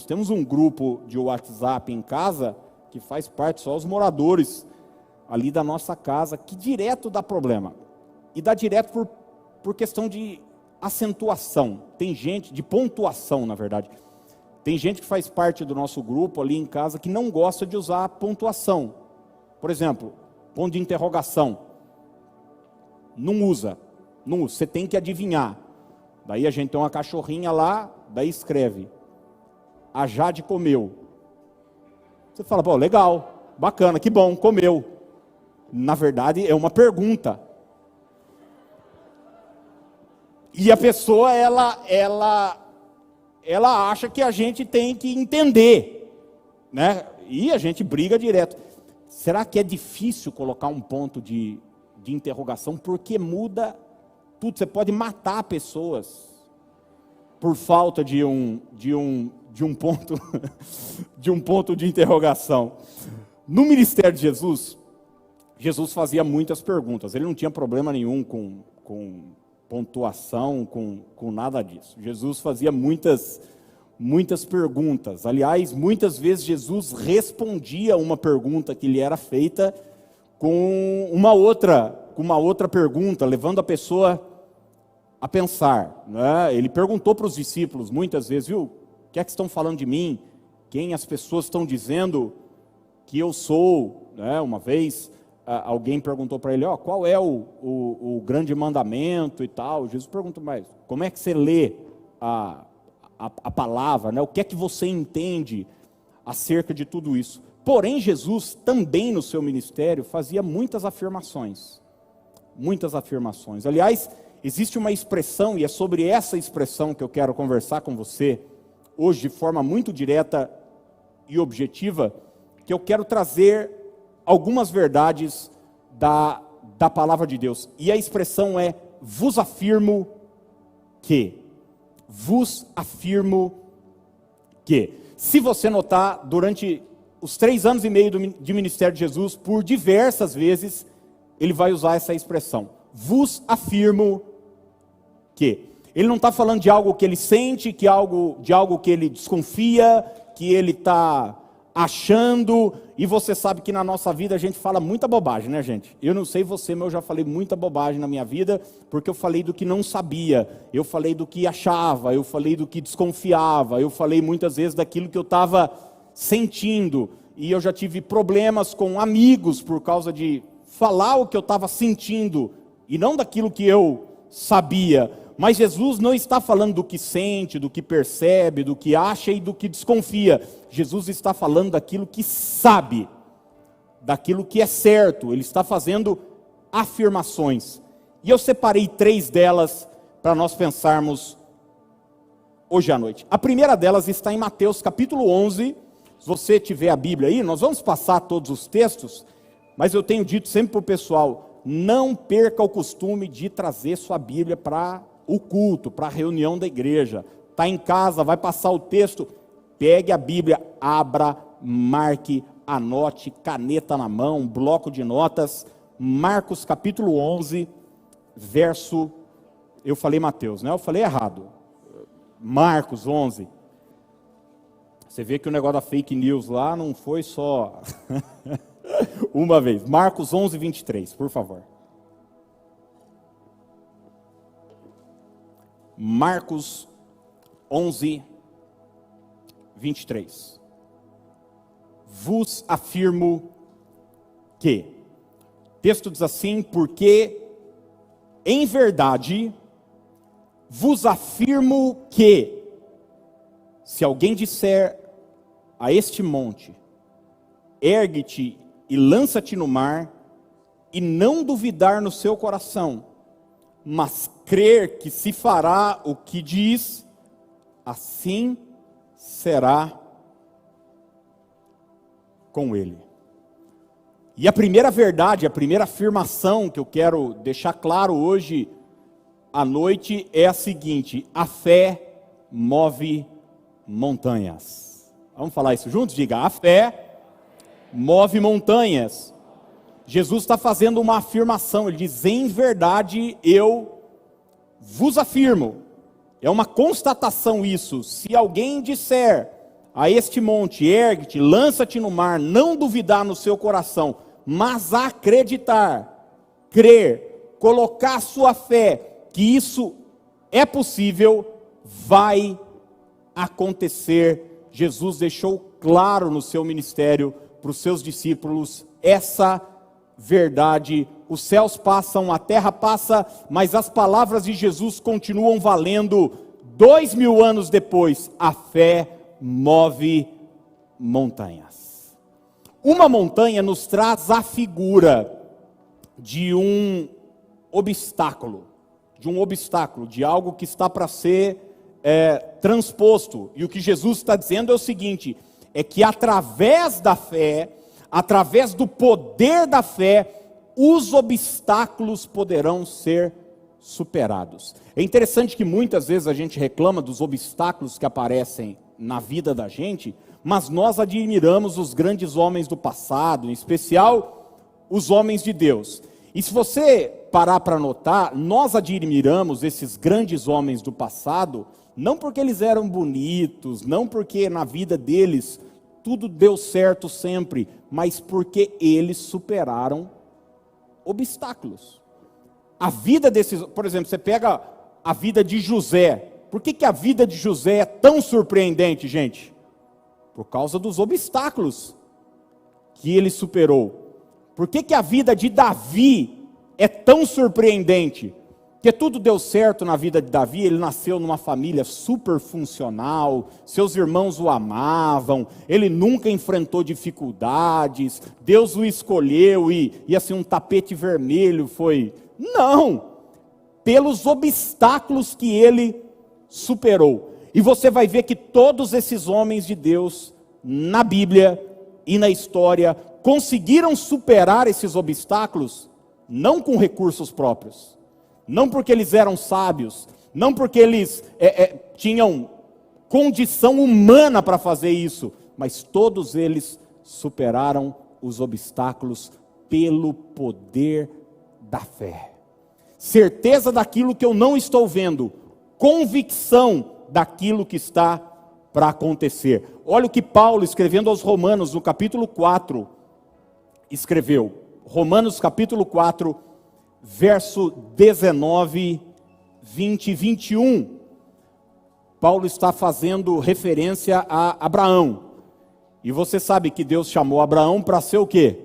temos um grupo de WhatsApp em casa que faz parte só os moradores ali da nossa casa, que direto dá problema. E dá direto por questão de acentuação. Tem gente, de pontuação, na verdade. Tem gente que faz parte do nosso grupo ali em casa que não gosta de usar pontuação. Por exemplo, ponto de interrogação. Não usa. Você tem que adivinhar. Daí a gente tem uma cachorrinha lá, daí escreve: a Jade comeu. Você fala, pô, legal, bacana, que bom, comeu. Na verdade é uma pergunta. E a pessoa, ela acha que a gente tem que entender, né? E a gente briga direto. Será que é difícil colocar um ponto de interrogação? Porque muda tudo. Você pode matar pessoas por falta de um ponto de um ponto de interrogação. No ministério de Jesus fazia muitas perguntas. Ele não tinha problema nenhum com pontuação, com nada disso. Jesus fazia muitas perguntas. Aliás, muitas vezes Jesus respondia uma pergunta que lhe era feita com uma outra pergunta, levando a pessoa a pensar, né? Ele perguntou para os discípulos muitas vezes, viu, o que é que estão falando de mim? Quem as pessoas estão dizendo que eu sou? Né? Uma vez alguém perguntou para ele, qual é o grande mandamento e tal. Jesus perguntou, mas como é que você lê a palavra, né? O que é que você entende acerca de tudo isso? Porém, Jesus também no seu ministério fazia muitas afirmações. Aliás, existe uma expressão, e é sobre essa expressão que eu quero conversar com você hoje de forma muito direta e objetiva, que eu quero trazer algumas verdades da palavra de Deus. E a expressão é: vos afirmo que. Vos afirmo que. Se você notar, durante os 3 anos e meio de ministério de Jesus, por diversas vezes, ele vai usar essa expressão. Vos afirmo que. Ele não está falando de algo que ele sente, de algo que ele desconfia, que ele está achando. E você sabe que na nossa vida a gente fala muita bobagem, né, gente? Eu não sei você, mas eu já falei muita bobagem na minha vida, porque eu falei do que não sabia, eu falei do que achava, eu falei do que desconfiava, eu falei muitas vezes daquilo que eu estava sentindo. E eu já tive problemas com amigos por causa de falar o que eu estava sentindo e não daquilo que eu sabia. Mas Jesus não está falando do que sente, do que percebe, do que acha e do que desconfia. Jesus está falando daquilo que sabe, daquilo que é certo. Ele está fazendo afirmações. E eu separei 3 delas para nós pensarmos hoje à noite. A primeira delas está em Mateus capítulo 11. Se você tiver a Bíblia aí, nós vamos passar todos os textos, mas eu tenho dito sempre para o pessoal, não perca o costume de trazer sua Bíblia para o culto, para a reunião da igreja. Está em casa, vai passar o texto, pegue a Bíblia, abra, marque, anote, caneta na mão, bloco de notas. Marcos capítulo 11, verso, eu falei Mateus, né? Eu falei errado. Marcos 11. Você vê que o negócio da fake news lá não foi só uma vez. Marcos 11, 23, por favor. Marcos 11, 23. Vos afirmo que. O texto diz assim: porque em verdade vos afirmo que, se alguém disser a este monte, ergue-te e lança-te no mar, e não duvidar no seu coração, mas crer que se fará o que diz, assim será com ele. E a primeira verdade, a primeira afirmação que eu quero deixar claro hoje à noite é a seguinte: a fé move montanhas. Vamos falar isso juntos? Diga: a fé move montanhas. Jesus está fazendo uma afirmação, ele diz: em verdade eu vos afirmo. É uma constatação isso. Se alguém disser a este monte, ergue-te, lança-te no mar, não duvidar no seu coração, mas acreditar, crer, colocar a sua fé, que isso é possível, vai acontecer. Jesus deixou claro no seu ministério, para os seus discípulos, essa verdade. Os céus passam, a terra passa, mas as palavras de Jesus continuam valendo. 2000 anos depois, a fé move montanhas. Uma montanha nos traz a figura de um obstáculo, de algo que está para ser transposto. E o que Jesus está dizendo é o seguinte, é que através da fé, através do poder da fé, os obstáculos poderão ser superados. É interessante que muitas vezes a gente reclama dos obstáculos que aparecem na vida da gente, mas nós admiramos os grandes homens do passado, em especial os homens de Deus. E se você parar para notar, nós admiramos esses grandes homens do passado, não porque eles eram bonitos, não porque na vida deles tudo deu certo sempre, mas porque eles superaram obstáculos. A vida desses, por exemplo, você pega a vida de José. Por que a vida de José é tão surpreendente, gente? Por causa dos obstáculos que ele superou. Por que a vida de Davi é tão surpreendente? Porque tudo deu certo na vida de Davi, ele nasceu numa família super funcional, seus irmãos o amavam, ele nunca enfrentou dificuldades, Deus o escolheu e assim um tapete vermelho foi... Não! Pelos obstáculos que ele superou. E você vai ver que todos esses homens de Deus, na Bíblia e na história, conseguiram superar esses obstáculos, não com recursos próprios, não porque eles eram sábios, não porque eles tinham condição humana para fazer isso, mas todos eles superaram os obstáculos pelo poder da fé. Certeza daquilo que eu não estou vendo, convicção daquilo que está para acontecer. Olha o que Paulo, escrevendo aos Romanos, no capítulo 4, escreveu. Romanos capítulo 4, verso 19, 20 e 21. Paulo está fazendo referência a Abraão. E você sabe que Deus chamou Abraão para ser o quê?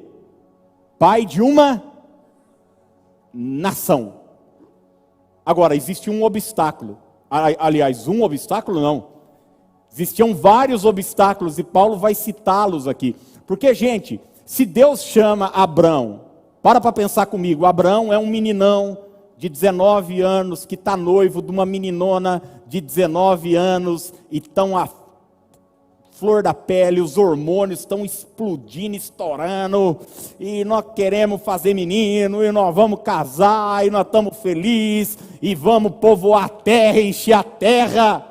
Pai de uma nação. Agora, existe um obstáculo. Aliás, um obstáculo não. Existiam vários obstáculos e Paulo vai citá-los aqui. Porque, gente, se Deus chama Abraão, para pensar comigo, Abraão é um meninão de 19 anos que está noivo de uma meninona de 19 anos e estão a flor da pele, os hormônios estão explodindo, estourando, e nós queremos fazer menino, e nós vamos casar, e nós estamos felizes, e vamos povoar a terra, encher a terra.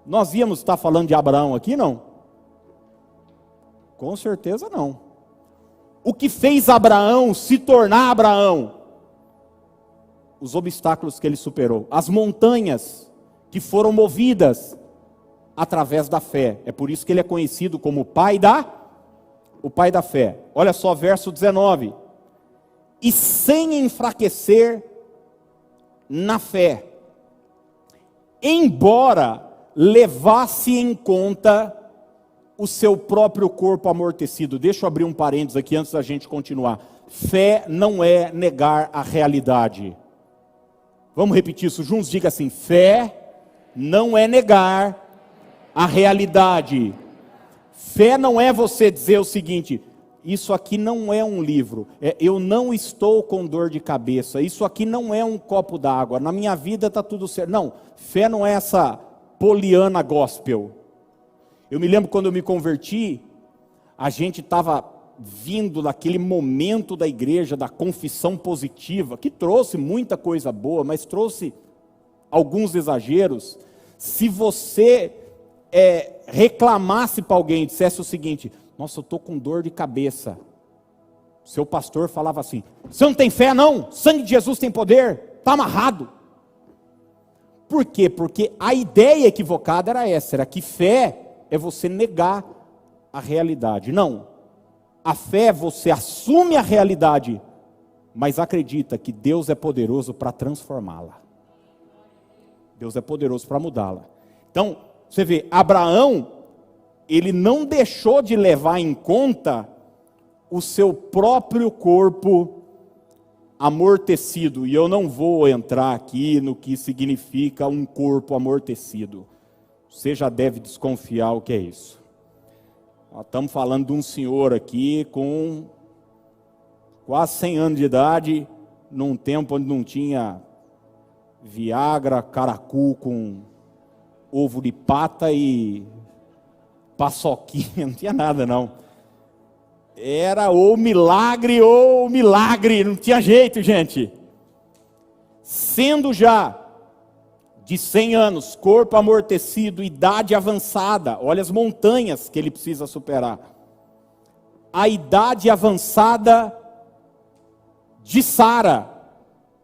Nós íamos estar falando de Abraão aqui, não? Com certeza não. O que fez Abraão se tornar Abraão? Os obstáculos que ele superou, as montanhas que foram movidas através da fé. É por isso que ele é conhecido como o pai da fé. Olha só, verso 19. E sem enfraquecer na fé, embora levasse em conta o seu próprio corpo amortecido. Deixa eu abrir um parênteses aqui antes da gente continuar. Fé não é negar a realidade. Vamos repetir isso juntos? Diga assim: fé não é negar a realidade. Fé não é você dizer o seguinte: isso aqui não é um livro, eu não estou com dor de cabeça, isso aqui não é um copo d'água, na minha vida está tudo certo. Não, fé não é essa poliana gospel. Eu me lembro quando eu me converti, a gente estava vindo daquele momento da igreja, da confissão positiva, que trouxe muita coisa boa, mas trouxe alguns exageros. Se você reclamasse para alguém, dissesse o seguinte: nossa, eu estou com dor de cabeça, seu pastor falava assim: você não tem fé não? Sangue de Jesus tem poder, está amarrado. Por quê? Porque a ideia equivocada era essa, era que fé é você negar a realidade. Não. A fé é você assume a realidade, mas acredita que Deus é poderoso para transformá-la. Deus é poderoso para mudá-la. Então, você vê, Abraão, ele não deixou de levar em conta o seu próprio corpo amortecido. E eu não vou entrar aqui no que significa um corpo amortecido. Você já deve desconfiar o que é isso. Nós estamos falando de um senhor aqui com quase 100 anos de idade, num tempo onde não tinha Viagra, caracu com ovo de pata e paçoquinha, não tinha nada não. Era ou milagre, não tinha jeito, gente. Sendo já de 100 anos, corpo amortecido, idade avançada, olha as montanhas que ele precisa superar. A idade avançada de Sara,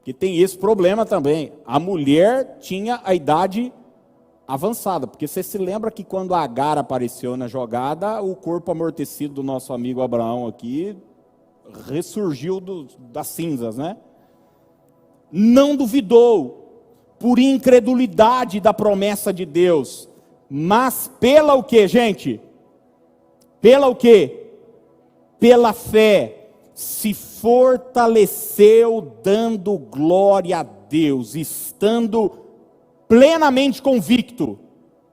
que tem esse problema também. A mulher tinha a idade avançada, porque você se lembra que quando a Agar apareceu na jogada, o corpo amortecido do nosso amigo Abraão aqui ressurgiu das cinzas, né? Não duvidou, por incredulidade da promessa de Deus, mas pela o que, gente? Pela o que? Pela fé, se fortaleceu dando glória a Deus, estando plenamente convicto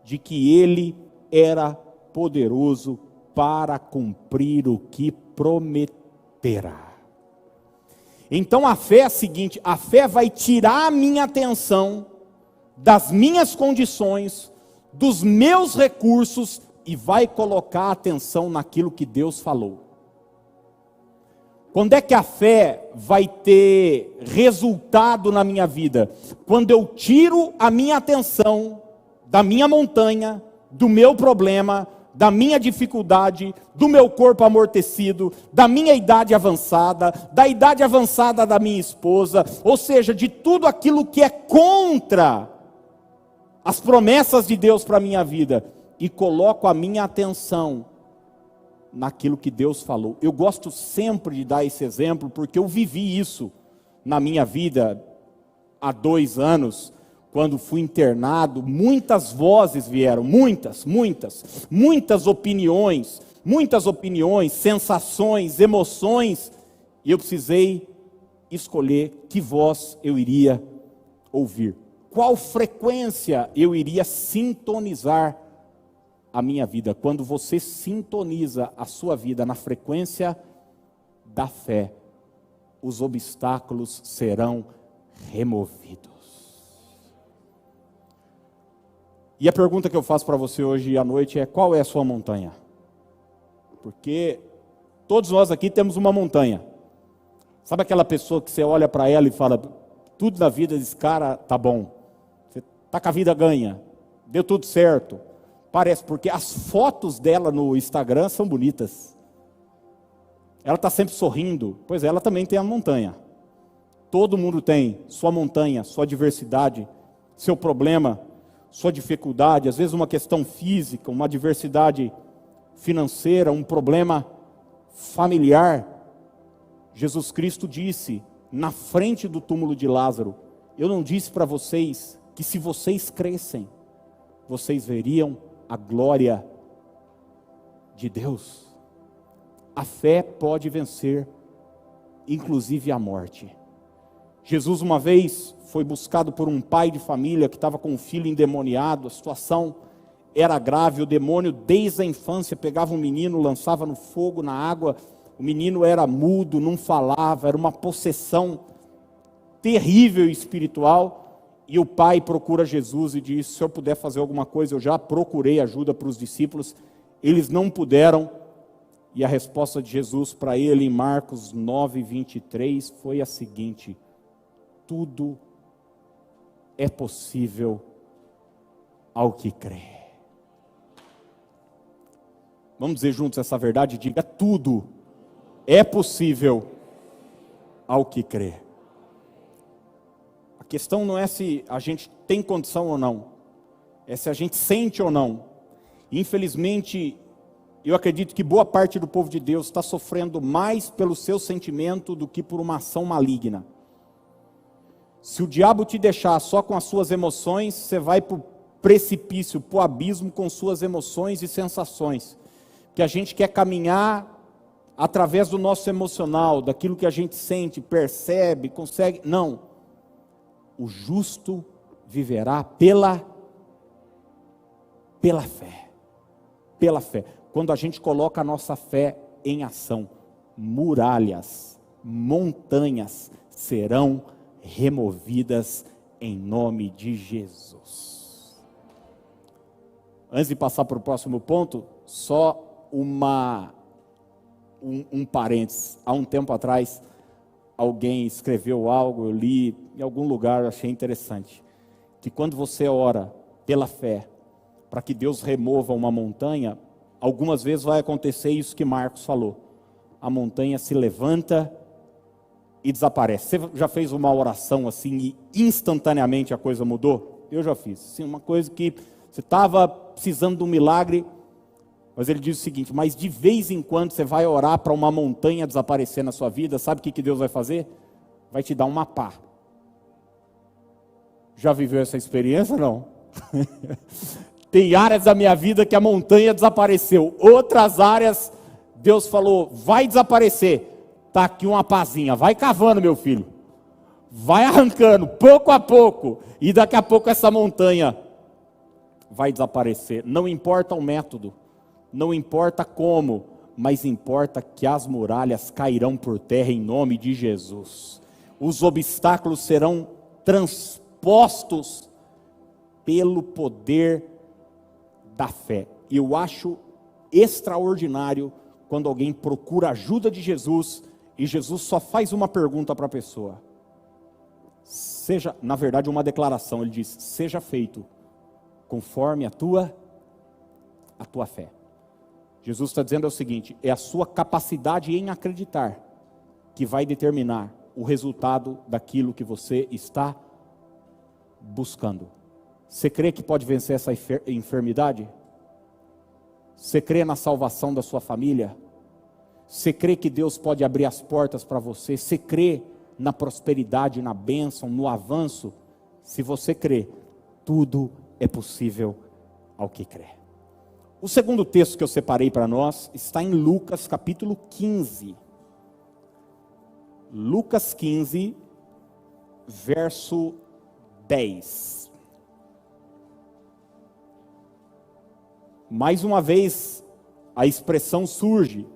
de que Ele era poderoso para cumprir o que prometera. Então a fé é a seguinte, a fé vai tirar a minha atenção das minhas condições, dos meus recursos e vai colocar a atenção naquilo que Deus falou. Quando é que a fé vai ter resultado na minha vida? Quando eu tiro a minha atenção da minha montanha, do meu problema, da minha dificuldade, do meu corpo amortecido, da minha idade avançada, da idade avançada da minha esposa, ou seja, de tudo aquilo que é contra as promessas de Deus para a minha vida, e coloco a minha atenção naquilo que Deus falou. Eu gosto sempre de dar esse exemplo, porque eu vivi isso na minha vida há 2 anos, quando fui internado. Muitas vozes vieram, muitas opiniões, sensações, emoções, e eu precisei escolher que voz eu iria ouvir, qual frequência eu iria sintonizar a minha vida. Quando você sintoniza a sua vida na frequência da fé, os obstáculos serão removidos. E a pergunta que eu faço para você hoje à noite é: qual é a sua montanha? Porque todos nós aqui temos uma montanha. Sabe aquela pessoa que você olha para ela e fala, tudo na vida desse cara tá bom, você tá com a vida ganha, deu tudo certo. Parece, porque as fotos dela no Instagram são bonitas. Ela está sempre sorrindo. Pois é, ela também tem a montanha. Todo mundo tem sua montanha, sua diversidade, seu problema, sua dificuldade. Às vezes uma questão física, uma adversidade financeira, um problema familiar. Jesus Cristo disse, na frente do túmulo de Lázaro, eu não disse para vocês que se vocês crescem, vocês veriam a glória de Deus. A fé pode vencer, inclusive a morte. Jesus uma vez foi buscado por um pai de família que estava com um filho endemoniado, a situação era grave, o demônio desde a infância pegava um menino, lançava no fogo, na água, o menino era mudo, não falava, era uma possessão terrível espiritual. E o pai procura Jesus e diz, se o senhor puder fazer alguma coisa, eu já procurei ajuda para os discípulos, eles não puderam. E a resposta de Jesus para ele em Marcos 9:23 foi a seguinte: tudo é possível ao que crê. Vamos dizer juntos essa verdade? Diga, tudo é possível ao que crê. A questão não é se a gente tem condição ou não, é se a gente sente ou não. Infelizmente, eu acredito que boa parte do povo de Deus está sofrendo mais pelo seu sentimento do que por uma ação maligna. Se o diabo te deixar só com as suas emoções, você vai para o precipício, para o abismo com suas emoções e sensações. Que a gente quer caminhar através do nosso emocional, daquilo que a gente sente, percebe, consegue. Não. O justo viverá pela fé. Pela fé. Quando a gente coloca a nossa fé em ação, muralhas, montanhas serão removidas em nome de Jesus. Antes de passar para o próximo ponto, só um parênteses. Há um tempo atrás, alguém escreveu algo, eu li em algum lugar, eu achei interessante, que quando você ora pela fé, para que Deus remova uma montanha, algumas vezes vai acontecer isso que Marcos falou. A montanha se levanta e desaparece. Você já fez uma oração assim e instantaneamente a coisa mudou? Eu já fiz. Sim, uma coisa que você estava precisando de um milagre, mas ele diz o seguinte: mas de vez em quando você vai orar para uma montanha desaparecer na sua vida, sabe o que Deus vai fazer? Vai te dar uma pá. Já viveu essa experiência? Não. Tem áreas da minha vida que a montanha desapareceu. Outras áreas, Deus falou, vai desaparecer. Está aqui uma pazinha, vai cavando, meu filho. Vai arrancando, pouco a pouco. E daqui a pouco essa montanha vai desaparecer. Não importa o método, não importa como, mas importa que as muralhas cairão por terra em nome de Jesus. Os obstáculos serão transpostos pelo poder da fé. E eu acho extraordinário quando alguém procura a ajuda de Jesus e Jesus só faz uma pergunta para a pessoa. Seja, na verdade, uma declaração. Ele diz: seja feito conforme a tua fé. Jesus está dizendo o seguinte: é a sua capacidade em acreditar que vai determinar o resultado daquilo que você está buscando. Você crê que pode vencer essa enfermidade? Você crê na salvação da sua família? Você crê que Deus pode abrir as portas para você? Você crê na prosperidade, na bênção, no avanço? Se você crê, tudo é possível ao que crê. O segundo texto que eu separei para nós está em Lucas capítulo 15. Lucas 15, verso 10. Mais uma vez, a expressão surge: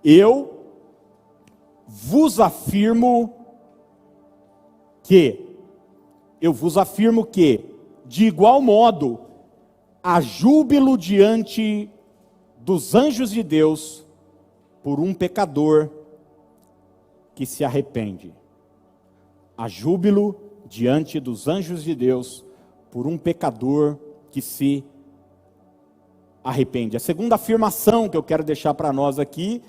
eu vos afirmo que, de igual modo, há júbilo diante dos anjos de Deus por um pecador que se arrepende. Há júbilo diante dos anjos de Deus por um pecador que se arrepende. A segunda afirmação que eu quero deixar para nós aqui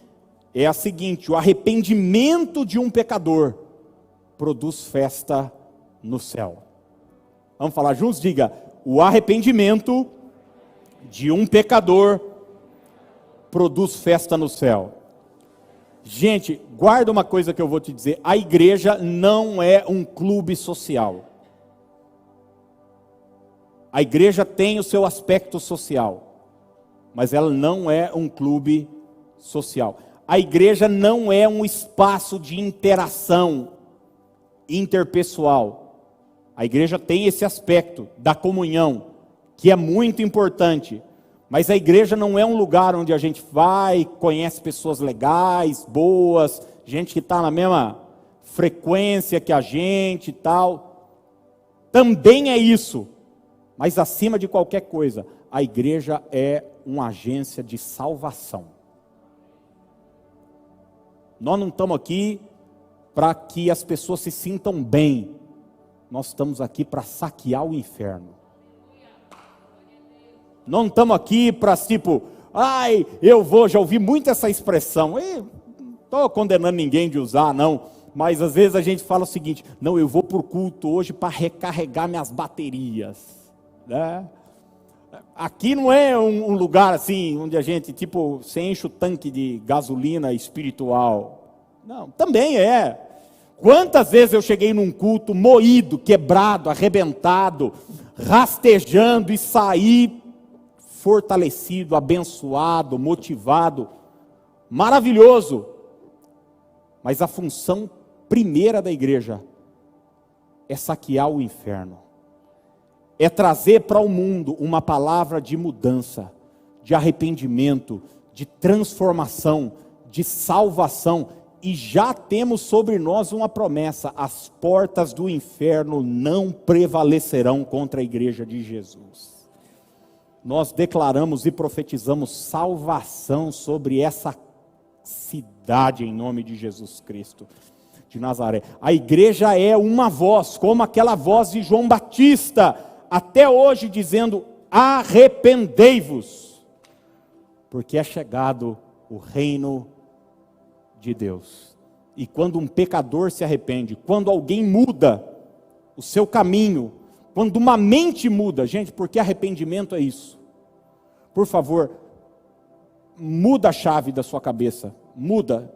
é a seguinte: o arrependimento de um pecador produz festa no céu. Vamos falar juntos? Diga: o arrependimento de um pecador produz festa no céu. Gente, guarda uma coisa que eu vou te dizer: a igreja não é um clube social. A igreja tem o seu aspecto social, mas ela não é um clube social. A igreja não é um espaço de interação interpessoal. A igreja tem esse aspecto da comunhão, que é muito importante. Mas a igreja não é um lugar onde a gente vai, conhece pessoas legais, boas, gente que está na mesma frequência que a gente e tal. Também é isso. Mas acima de qualquer coisa, a igreja é uma agência de salvação. Nós não estamos aqui para que as pessoas se sintam bem. Nós estamos aqui para saquear o inferno. Não estamos aqui para tipo, já ouvi muito essa expressão. Não estou condenando ninguém de usar, não. Mas às vezes a gente fala o seguinte: eu vou para o culto hoje para recarregar minhas baterias. Né? Aqui não é um lugar assim, onde a gente, tipo, você enche o tanque de gasolina espiritual. Não, também é. Quantas vezes eu cheguei num culto moído, quebrado, arrebentado, rastejando e saí fortalecido, abençoado, motivado, maravilhoso. Mas a função primeira da igreja é saquear o inferno. É trazer para o mundo uma palavra de mudança, de arrependimento, de transformação, de salvação. E já temos sobre nós uma promessa: as portas do inferno não prevalecerão contra a igreja de Jesus. Nós declaramos e profetizamos salvação sobre essa cidade em nome de Jesus Cristo de Nazaré. A igreja é uma voz, como aquela voz de João Batista, até hoje dizendo: arrependei-vos, porque é chegado o reino de Deus. E quando um pecador se arrepende, quando alguém muda o seu caminho, quando uma mente muda, gente, porque arrependimento é isso. Por favor, muda a chave da sua cabeça, muda.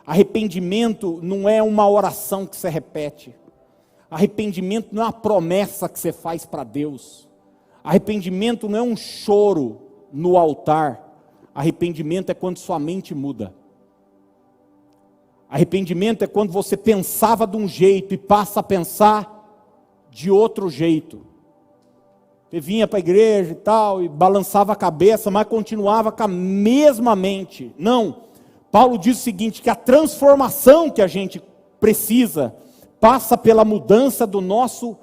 Arrependimento não é uma oração que você repete. Arrependimento não é uma promessa que você faz para Deus. Arrependimento não é um choro no altar. Arrependimento é quando sua mente muda. Arrependimento é quando você pensava de um jeito e passa a pensar de outro jeito. Você vinha para a igreja e tal, e balançava a cabeça, mas continuava com a mesma mente. Não, Paulo diz o seguinte, que a transformação que a gente precisa passa pela mudança do nosso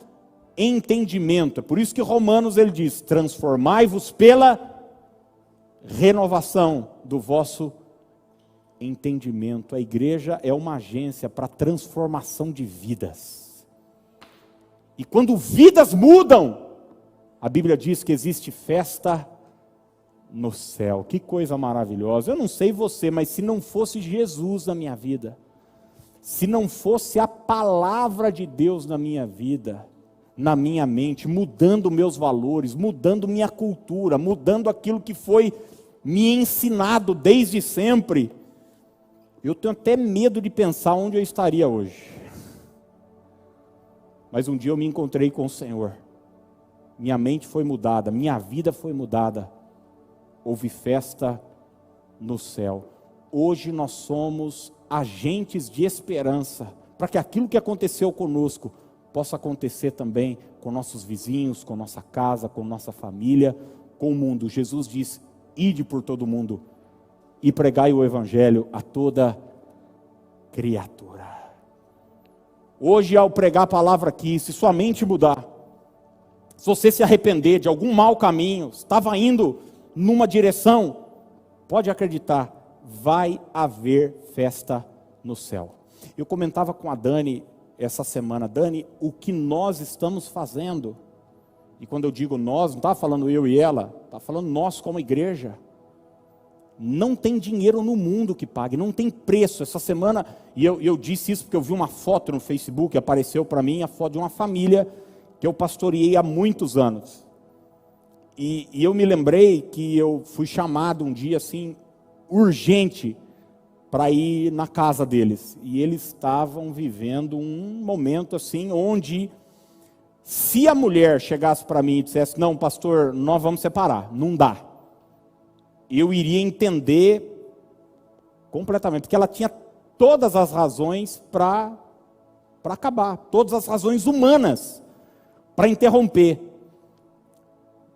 entendimento. É por isso que Romanos ele diz: transformai-vos pela renovação do vosso entendimento. A igreja é uma agência para transformação de vidas. E quando vidas mudam, a Bíblia diz que existe festa no céu. Que coisa maravilhosa. Eu não sei você, mas se não fosse Jesus na minha vida, se não fosse a palavra de Deus na minha vida, na minha mente, mudando meus valores, mudando minha cultura, mudando aquilo que foi me ensinado desde sempre, eu tenho até medo de pensar onde eu estaria hoje. Mas um dia eu me encontrei com o Senhor. Minha mente foi mudada, minha vida foi mudada. Houve festa no céu. Hoje nós somos agentes de esperança, para que aquilo que aconteceu conosco possa acontecer também com nossos vizinhos, com nossa casa, com nossa família, com o mundo. Jesus diz: ide por todo o mundo e pregai o evangelho a toda criatura. Hoje, ao pregar a palavra aqui, se sua mente mudar, se você se arrepender de algum mau caminho, estava indo numa direção, pode acreditar, vai haver festa no céu. Eu comentava com a Dani essa semana: Dani, o que nós estamos fazendo, e quando eu digo nós, não estava falando eu e ela, estava falando nós como igreja. Não tem dinheiro no mundo que pague, não tem preço. Essa semana, e eu disse isso porque eu vi uma foto no Facebook, apareceu para mim a foto de uma família que eu pastoreei há muitos anos. E eu me lembrei que eu fui chamado um dia assim, urgente, para ir na casa deles. E eles estavam vivendo um momento assim, onde se a mulher chegasse para mim e dissesse: não, pastor, nós vamos separar, não dá, eu iria entender completamente, porque ela tinha todas as razões para acabar, todas as razões humanas para interromper.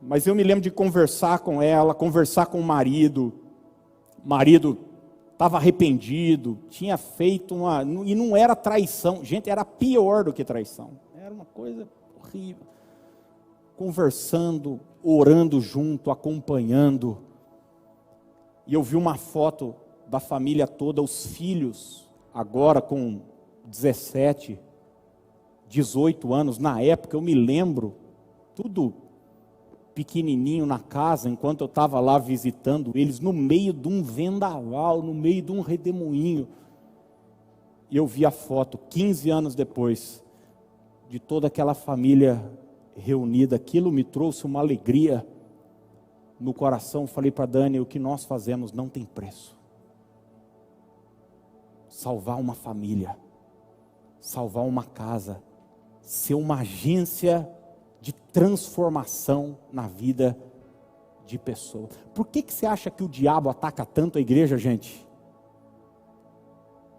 Mas eu me lembro de conversar com ela, conversar com o marido estava arrependido, tinha feito e não era traição, gente, era pior do que traição, era uma coisa horrível. Conversando, orando junto, acompanhando, e eu vi uma foto da família toda, os filhos, agora com 17, 18 anos, na época eu me lembro, tudo pequenininho na casa, enquanto eu estava lá visitando eles, no meio de um vendaval, no meio de um redemoinho, e eu vi a foto, 15 anos depois, de toda aquela família reunida. Aquilo me trouxe uma alegria no coração, falei para Dani, o que nós fazemos não tem preço. Salvar uma família, salvar uma casa, ser uma agência de transformação na vida de pessoas. Por que você acha que o diabo ataca tanto a igreja, gente?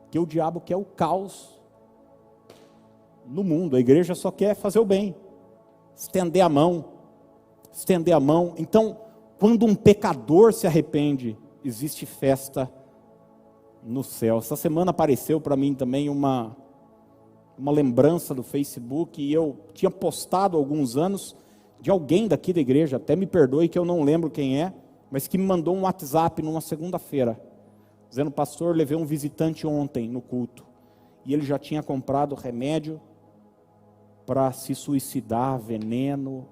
Porque o diabo quer o caos no mundo. A igreja só quer fazer o bem, estender a mão, estender a mão. Então, quando um pecador se arrepende, existe festa no céu. Essa semana apareceu para mim também uma lembrança do Facebook, e eu tinha postado há alguns anos, de alguém daqui da igreja, até me perdoe que eu não lembro quem é, mas que me mandou um WhatsApp numa segunda-feira, dizendo: pastor, levei um visitante ontem no culto, e ele já tinha comprado remédio para se suicidar, veneno,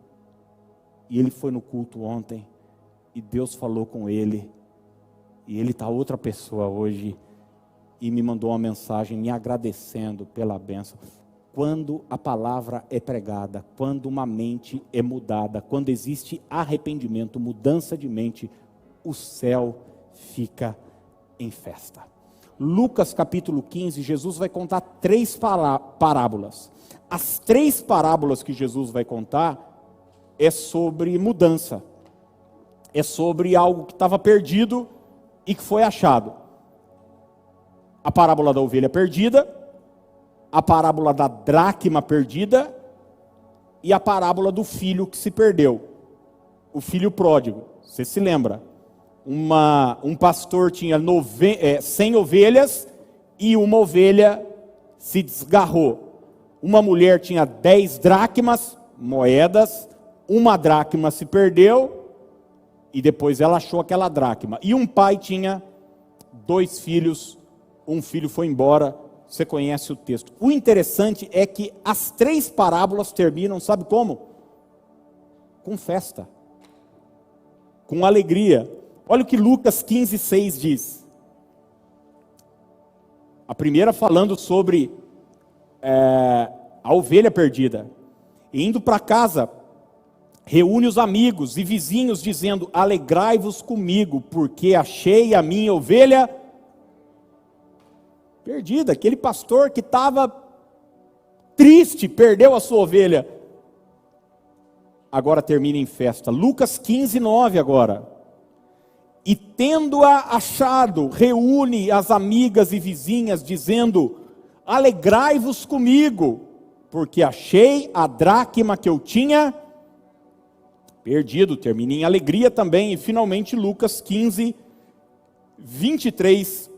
e ele foi no culto ontem, e Deus falou com ele, e ele está outra pessoa hoje, e me mandou uma mensagem me agradecendo pela bênção. Quando a palavra é pregada, quando uma mente é mudada, quando existe arrependimento, mudança de mente, o céu fica em festa. Lucas capítulo 15, Jesus vai contar 3 parábolas. As 3 parábolas que Jesus vai contar é sobre mudança. É sobre algo que estava perdido e que foi achado. A parábola da ovelha perdida, a parábola da dracma perdida e a parábola do filho que se perdeu, o filho pródigo. Você se lembra? Um pastor tinha 100 ovelhas e uma ovelha se desgarrou. Uma mulher tinha 10 dracmas, moedas, uma dracma se perdeu e depois ela achou aquela dracma. E um pai tinha 2 filhos, um filho foi embora. Você conhece o texto. O interessante é que as 3 parábolas terminam, sabe como? Com festa, com alegria. Olha o que Lucas 15, 6 diz. A primeira falando sobre a ovelha perdida. Indo para casa, reúne os amigos e vizinhos, dizendo: alegrai-vos comigo, porque achei a minha ovelha perdida. Aquele pastor que estava triste, perdeu a sua ovelha, agora termina em festa. Lucas 15, 9 agora. E tendo-a achado, reúne as amigas e vizinhas, dizendo: alegrai-vos comigo, porque achei a dracma que eu tinha perdido. Termina em alegria também. E finalmente Lucas 15, 23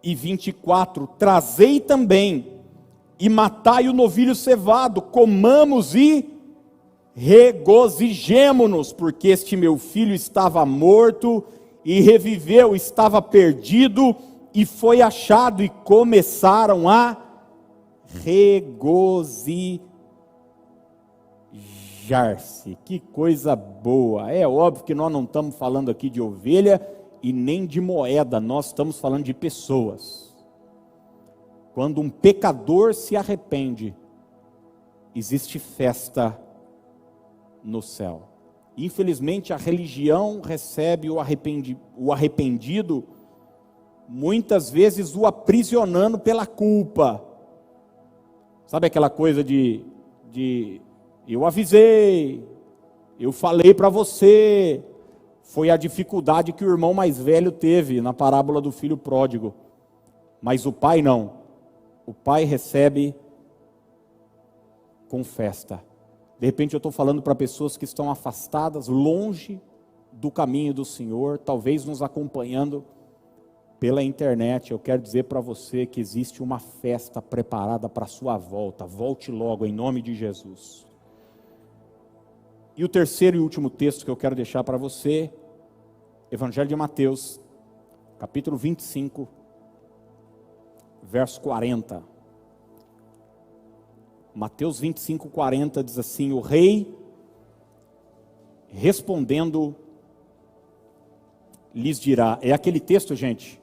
e 24, trazei também e matai o novilho cevado, comamos e regozijemo-nos, porque este meu filho estava morto e reviveu, estava perdido e foi achado, e começaram a regozijar-se. Que coisa boa! É óbvio que nós não estamos falando aqui de ovelha e nem de moeda, nós estamos falando de pessoas. Quando um pecador se arrepende, existe festa no céu. Infelizmente a religião recebe o arrependido, muitas vezes o aprisionando pela culpa. Sabe aquela coisa de eu avisei, eu falei para você. Foi a dificuldade que o irmão mais velho teve na parábola do filho pródigo. Mas o pai não. O pai recebe com festa. De repente eu estou falando para pessoas que estão afastadas, longe do caminho do Senhor, talvez nos acompanhando pela internet. Eu quero dizer para você que existe uma festa preparada para a sua volta. Volte logo, em nome de Jesus. E o terceiro e último texto que eu quero deixar para você, Evangelho de Mateus, capítulo 25, verso 40. Mateus 25, 40 diz assim: o rei, respondendo, lhes dirá. É aquele texto, gente.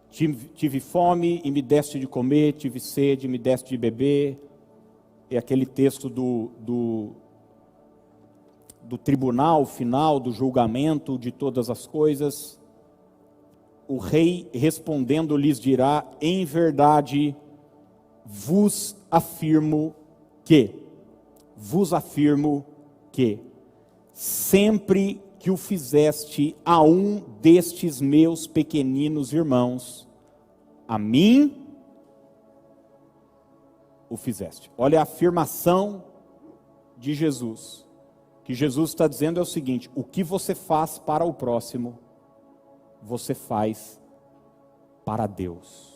Tive fome e me deste de comer, tive sede e me deste de beber. É aquele texto do tribunal final, do julgamento de todas as coisas, o rei respondendo lhes dirá: em verdade vos afirmo que, sempre que o fizeste a um destes meus pequeninos irmãos, a mim o fizeste. Olha a afirmação de Jesus. O que Jesus está dizendo é o seguinte: o que você faz para o próximo, você faz para Deus.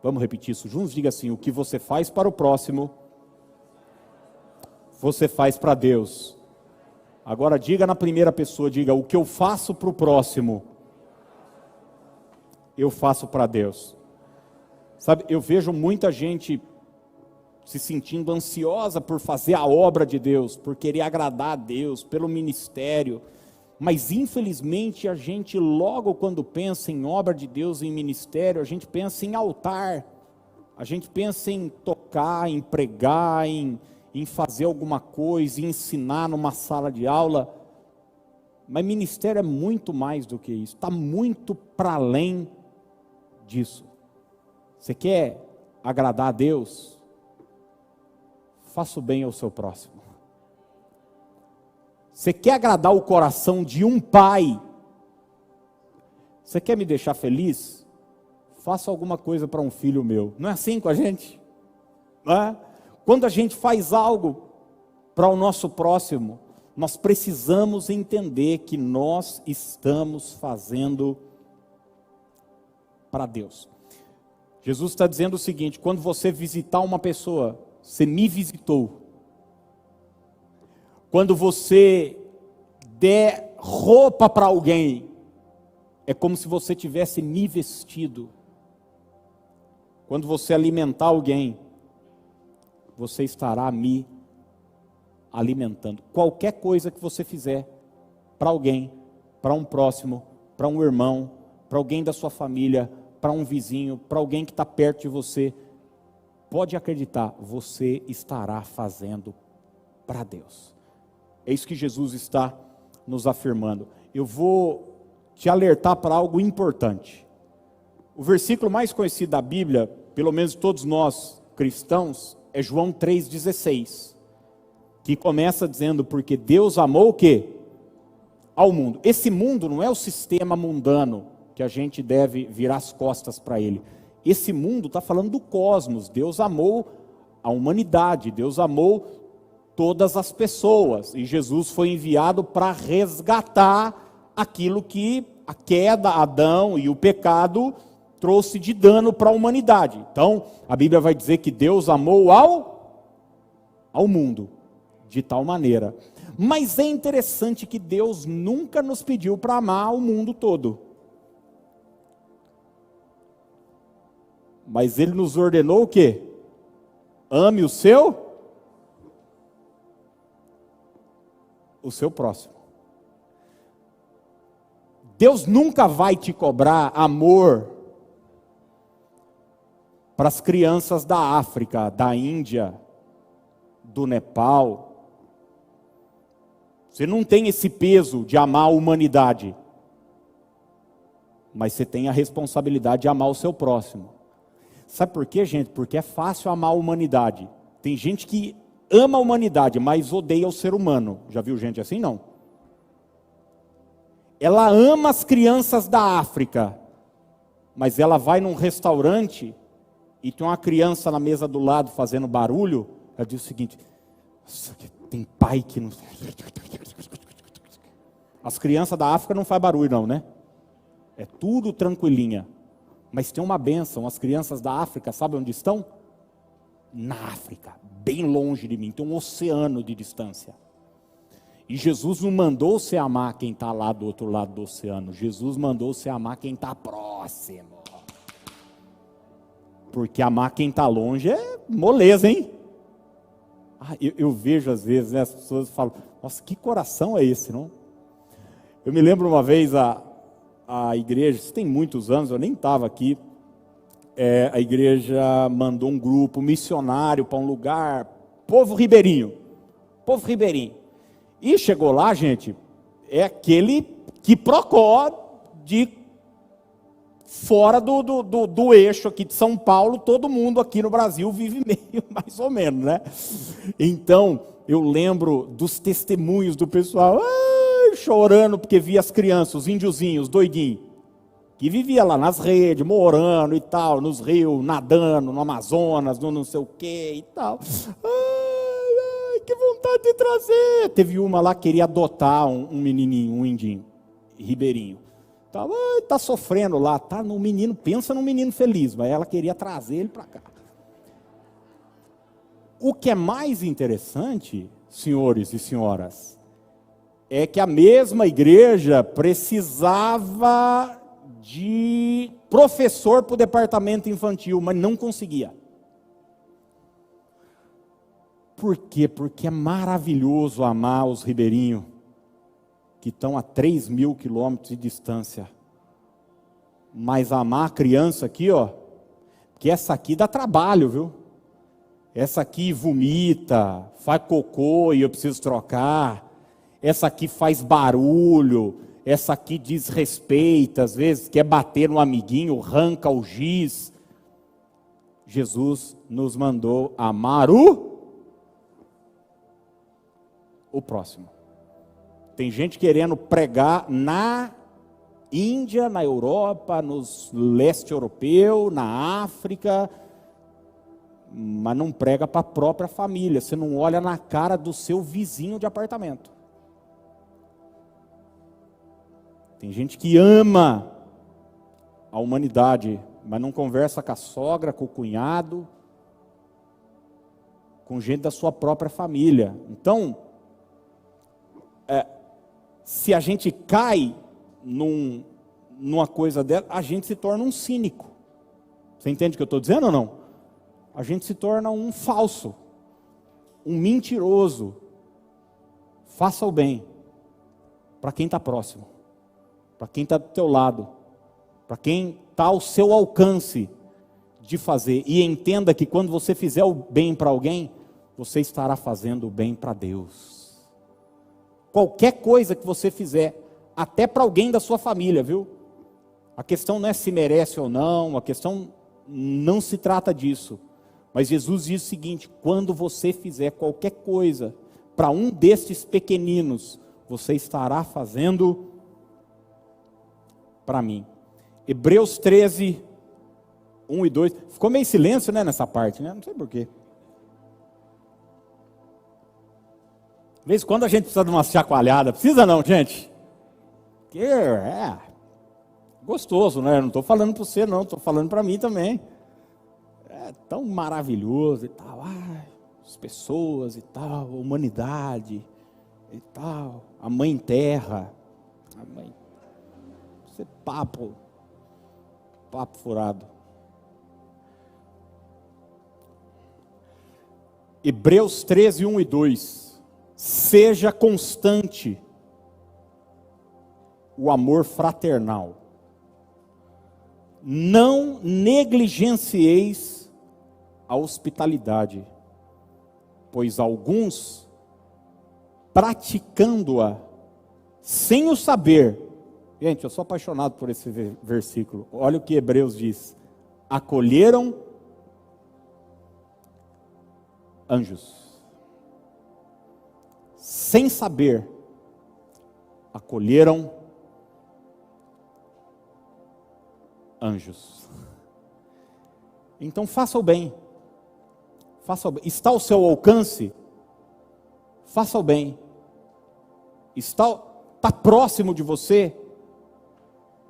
Vamos repetir isso juntos? Diga assim: o que você faz para o próximo, você faz para Deus. Agora diga na primeira pessoa, diga: o que eu faço para o próximo, eu faço para Deus. Sabe, eu vejo muita gente se sentindo ansiosa por fazer a obra de Deus, por querer agradar a Deus, pelo ministério. Mas infelizmente a gente logo quando pensa em obra de Deus, em ministério, a gente pensa em altar. A gente pensa em tocar, em pregar, em fazer alguma coisa, em ensinar numa sala de aula. Mas ministério é muito mais do que isso, está muito para além disso. Você quer agradar a Deus? Faça o bem ao seu próximo. Você quer agradar o coração de um pai? Você quer me deixar feliz? Faça alguma coisa para um filho meu. Não é assim com a gente? Não é? Quando a gente faz algo para o nosso próximo, nós precisamos entender que nós estamos fazendo para Deus. Jesus está dizendo o seguinte: quando você visitar uma pessoa, você me visitou. Quando você der roupa para alguém, é como se você tivesse me vestido. Quando você alimentar alguém, você estará me alimentando. Qualquer coisa que você fizer para alguém, para um próximo, para um irmão, para alguém da sua família, para um vizinho, para alguém que está perto de você, pode acreditar, você estará fazendo para Deus. É isso que Jesus está nos afirmando. Eu vou te alertar para algo importante. O versículo mais conhecido da Bíblia, pelo menos todos nós cristãos, é João 3,16, que começa dizendo: porque Deus amou o quê? Ao mundo. Esse mundo não é o sistema mundano que a gente deve virar as costas para ele. Esse mundo está falando do cosmos. Deus amou a humanidade, Deus amou todas as pessoas, e Jesus foi enviado para resgatar aquilo que a queda, Adão e o pecado trouxe de dano para a humanidade. Então, a Bíblia vai dizer que Deus amou ao mundo, de tal maneira. Mas é interessante que Deus nunca nos pediu para amar o mundo todo. Mas Ele nos ordenou o quê? Ame o seu próximo. Deus nunca vai te cobrar amor para as crianças da África, da Índia, do Nepal. Você não tem esse peso de amar a humanidade, mas você tem a responsabilidade de amar o seu próximo. Sabe por quê, gente? Porque é fácil amar a humanidade. Tem gente que ama a humanidade, mas odeia o ser humano. Já viu gente assim? Não. Ela ama as crianças da África, mas ela vai num restaurante e tem uma criança na mesa do lado fazendo barulho. Ela diz o seguinte: tem pai que não... As crianças da África não fazem barulho não, né? É tudo tranquilinha. Mas tem uma bênção: as crianças da África, sabe onde estão? Na África, bem longe de mim, tem um oceano de distância. E Jesus não mandou você amar quem está lá do outro lado do oceano. Jesus mandou você amar quem está próximo. Porque amar quem está longe é moleza, hein? Eu vejo às vezes, né, as pessoas falam: nossa, que coração é esse, não? Eu me lembro uma vez a igreja, isso tem muitos anos, eu nem estava aqui, a igreja mandou um grupo missionário para um lugar, povo ribeirinho. E chegou lá, gente, é aquele quiprocó de fora do eixo aqui de São Paulo, todo mundo aqui no Brasil vive meio mais ou menos, né? Então, eu lembro dos testemunhos do pessoal, chorando porque via as crianças, os índiozinhos, doidinhos, que vivia lá nas redes, morando e tal, nos rios, nadando, no Amazonas, no não sei o que e tal. Que vontade de trazer. Teve uma lá que queria adotar um menininho, um indinho, ribeirinho. Tá sofrendo lá, tá no menino, pensa num menino feliz, mas ela queria trazer ele para cá. O que é mais interessante, senhores e senhoras, é que a mesma igreja precisava de professor para o departamento infantil, mas não conseguia. Por quê? Porque é maravilhoso amar os ribeirinhos, que estão a 3.000 quilômetros de distância. Mas amar a criança aqui, ó, que essa aqui dá trabalho, viu? Essa aqui vomita, faz cocô e eu preciso trocar. Essa aqui faz barulho, essa aqui desrespeita, às vezes quer bater no amiguinho, arranca o giz. Jesus nos mandou amar o próximo. Tem gente querendo pregar na Índia, na Europa, no leste europeu, na África, mas não prega para a própria família. Você não olha na cara do seu vizinho de apartamento. Tem gente que ama a humanidade, mas não conversa com a sogra, com o cunhado, com gente da sua própria família. Então, se a gente cai numa coisa dela, a gente se torna um cínico. Você entende o que eu estou dizendo ou não? A gente se torna um falso, um mentiroso. Faça o bem para quem está próximo, para quem está do teu lado, para quem está ao seu alcance de fazer. E entenda que quando você fizer o bem para alguém, você estará fazendo o bem para Deus. Qualquer coisa que você fizer, até para alguém da sua família, viu? A questão não é se merece ou não, a questão não se trata disso. Mas Jesus diz o seguinte: quando você fizer qualquer coisa para um destes pequeninos, você estará fazendo para mim. Hebreus 13, 1 e 2. Ficou meio silêncio, né, nessa parte, né? Não sei porquê. De vez em quando a gente precisa de uma chacoalhada. Precisa não, gente? Que é gostoso, né? Eu não estou falando para você não, estou falando para mim também. É tão maravilhoso e tal. As pessoas e tal, a humanidade e tal. A mãe terra. A mãe... Isso é papo furado. Hebreus 13, 1 e 2. Seja constante o amor fraternal. Não negligencieis a hospitalidade, pois alguns, praticando-a sem o saber, gente, eu sou apaixonado por esse versículo. Olha o que Hebreus diz: acolheram anjos. Sem saber, acolheram anjos. Então faça o bem. Faça o bem. Está ao seu alcance? Faça o bem. Está próximo de você?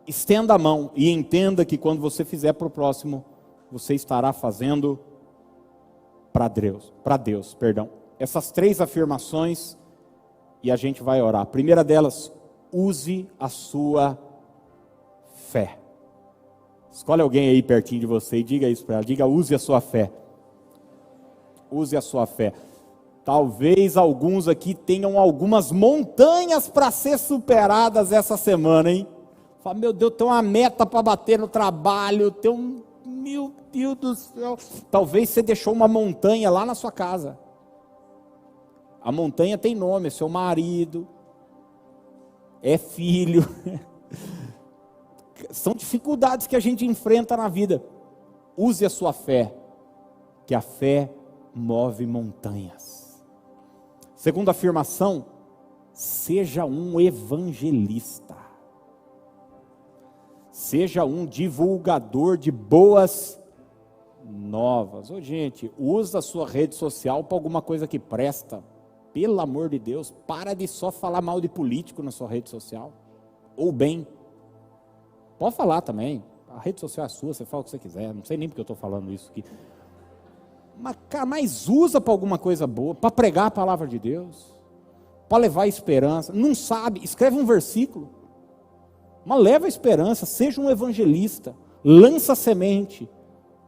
Estenda a mão e entenda que quando você fizer para o próximo, você estará fazendo para Deus. Essas 3 afirmações e a gente vai orar. A primeira delas, use a sua fé. Escolhe alguém aí pertinho de você e diga isso para ela. Diga, use a sua fé. Use a sua fé. Talvez alguns aqui tenham algumas montanhas para ser superadas essa semana, hein? Fala, meu Deus, tem uma meta para bater no trabalho, meu Deus do céu. Talvez você deixou uma montanha lá na sua casa. A montanha tem nome, é seu marido, é filho. São dificuldades que a gente enfrenta na vida. Use a sua fé, que a fé move montanhas. Segunda afirmação, seja um evangelista. Seja um divulgador de boas novas. Ô, gente, usa a sua rede social para alguma coisa que presta. Pelo amor de Deus, para de só falar mal de político na sua rede social. Ou bem. Pode falar também. A rede social é sua, você fala o que você quiser. Não sei nem porque eu estou falando isso aqui. Mas usa para alguma coisa boa, para pregar a palavra de Deus, para levar esperança. Não sabe, escreve um versículo. Mas leva a esperança, seja um evangelista. Lança a semente.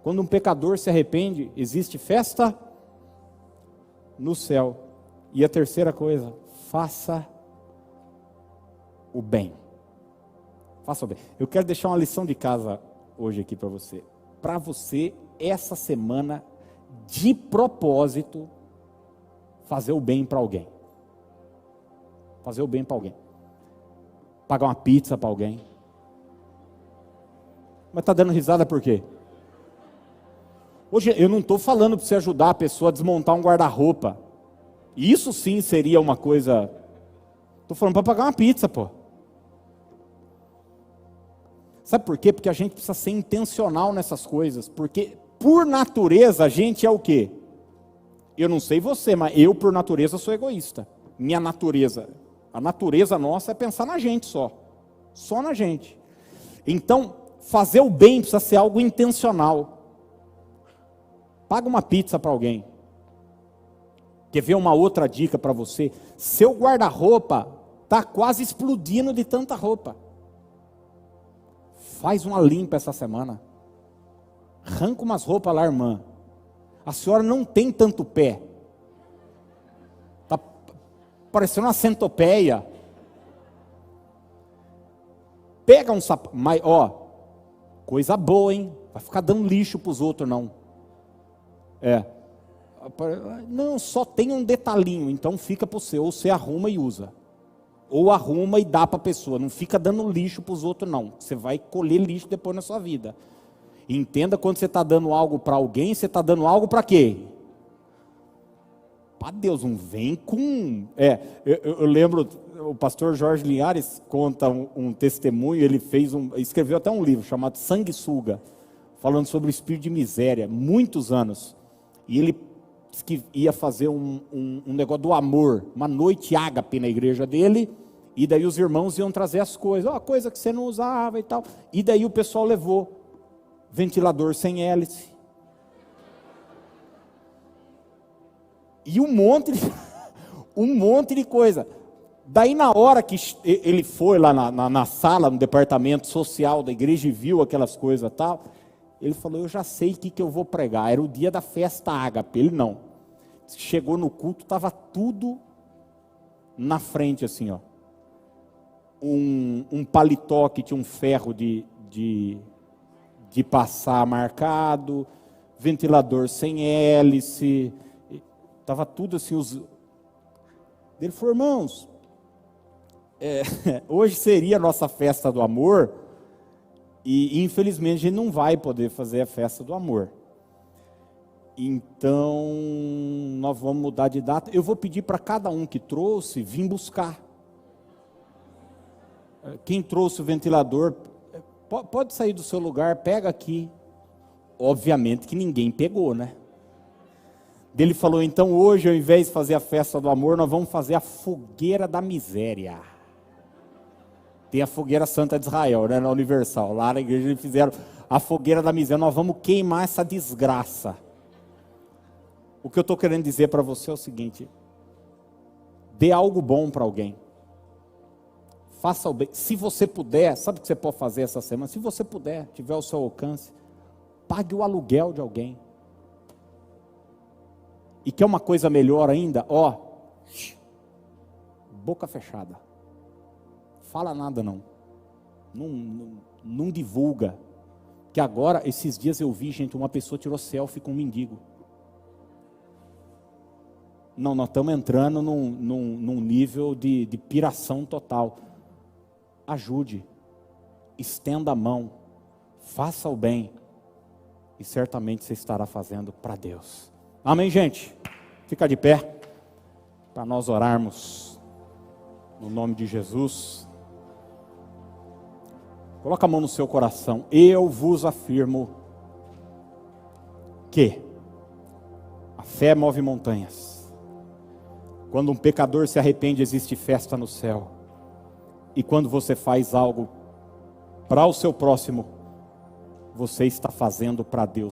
Quando um pecador se arrepende, existe festa no céu. E a terceira coisa, faça o bem. Faça o bem. Eu quero deixar uma lição de casa hoje aqui para você. Para você, essa semana, de propósito, fazer o bem para alguém. Fazer o bem para alguém. Pagar uma pizza para alguém. Mas está dando risada por quê? Hoje eu não estou falando para você ajudar a pessoa a desmontar um guarda-roupa. Isso sim seria uma coisa. Estou falando para pagar uma pizza, pô. Sabe por quê? Porque a gente precisa ser intencional nessas coisas. Porque, por natureza, a gente é o quê? Eu não sei você, mas eu, por natureza, sou egoísta. Minha natureza. A natureza nossa é pensar na gente só. Só na gente. Então, fazer o bem precisa ser algo intencional. Paga uma pizza para alguém. Quer ver uma outra dica para você? Seu guarda-roupa está quase explodindo de tanta roupa. Faz uma limpa essa semana. Arranca umas roupas lá, irmã. A senhora não tem tanto pé. Está parecendo uma centopeia. Pega um sapato. Mas, ó, coisa boa, hein? Vai ficar dando lixo para os outros, não. Não, só tem um detalhinho, então fica para você. Ou você arruma e usa. Ou arruma e dá para a pessoa. Não fica dando lixo para os outros, não. Você vai colher lixo depois na sua vida. Entenda, quando você está dando algo para alguém, você está dando algo para quê? Para Deus, não vem com... Eu lembro, o pastor Jorge Linhares conta um testemunho, ele escreveu até um livro chamado Sanguessuga, falando sobre o espírito de miséria, muitos anos. E ele disse que ia fazer um negócio do amor, uma noite ágape na igreja dele, e daí os irmãos iam trazer as coisas, coisa que você não usava e tal. E daí o pessoal levou ventilador sem hélice. E um monte de coisa. Daí na hora que ele foi lá na sala, no departamento social da igreja e viu aquelas coisas e tal, ele falou, eu já sei o que eu vou pregar. Era o dia da festa ágape. Ele não. Chegou no culto, estava tudo na frente assim, ó. Um paletó que tinha um ferro de passar marcado, ventilador sem hélice, estava tudo assim. Ele falou, irmãos, hoje seria a nossa festa do amor, e infelizmente a gente não vai poder fazer a festa do amor. Então, nós vamos mudar de data. Eu vou pedir para cada um que trouxe vir buscar. Quem trouxe o ventilador, pode sair do seu lugar, pega aqui. Obviamente que ninguém pegou, né? Ele falou, então hoje, ao invés de fazer a festa do amor, nós vamos fazer a fogueira da miséria. Tem a fogueira Santa de Israel, né, na Universal. Lá na igreja eles fizeram a fogueira da miséria. Nós vamos queimar essa desgraça. O que eu estou querendo dizer para você é o seguinte: dê algo bom para alguém. Faça o bem. Se você puder, sabe o que você pode fazer essa semana? Se você puder, tiver ao seu alcance, pague o aluguel de alguém. E quer uma coisa melhor ainda? Boca fechada. Fala nada não. Não divulga. Que agora, esses dias eu vi, gente, uma pessoa tirou selfie com um mendigo. Não, nós estamos entrando num nível de piração total. Ajude, estenda a mão, faça o bem, e certamente você estará fazendo para Deus. Amém, gente? Fica de pé, para nós orarmos, no nome de Jesus. Coloca a mão no seu coração. Eu vos afirmo que a fé move montanhas. Quando um pecador se arrepende, existe festa no céu. E quando você faz algo para o seu próximo, você está fazendo para Deus.